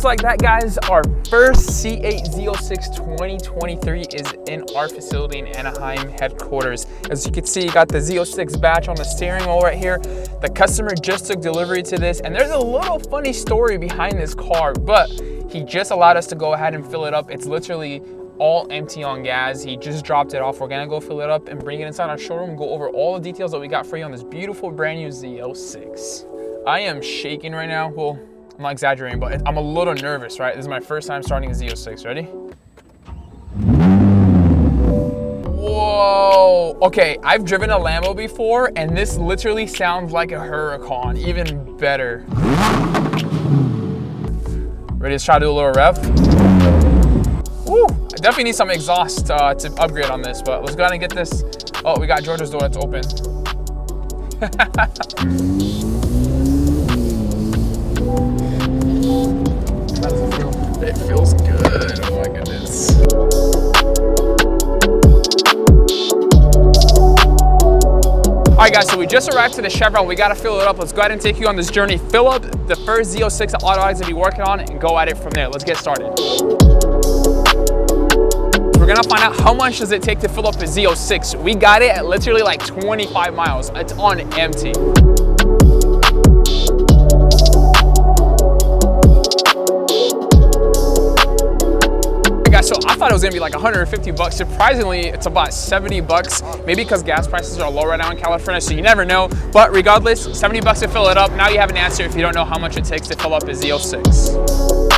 just like that, guys, our first C8 Z06 2023 is in our facility in Anaheim headquarters. As you can see, you got the Z06 badge on the steering wheel right here. The customer just took delivery to this, and there's a little funny story behind this car, but he just allowed us to go ahead and fill it up. It's literally all empty on gas. He just dropped it off. We're gonna go fill it up and bring it inside our showroom and go over all the details that we got for you on this beautiful brand new Z06. I am shaking right now. Well, I'm not exaggerating, but I'm a little nervous, right? This is my first time starting a Z06. Ready? Whoa. Okay, I've driven a Lambo before, and this literally sounds like a Huracan, even better. Ready to try to do a little rev? Woo. I definitely need some exhaust to upgrade on this, but let's go ahead and get this. Oh, we got George's door that's open. How does it feel? It feels good. Oh my goodness. All right, guys, so we just arrived to the Chevron. We gotta fill it up. Let's go ahead and take you on this journey. Fill up the first Z06 that AutoAddicts will be working on and go at it from there. Let's get started. We're gonna find out how much does it take to fill up a Z06. We got it at literally like 25 miles. It's on empty. So I thought it was gonna be like 150 bucks. Surprisingly, it's about 70 bucks, maybe because gas prices are low right now in California, so you never know. But regardless, 70 bucks to fill it up. Now you have an answer if you don't know how much it takes to fill up a Z06.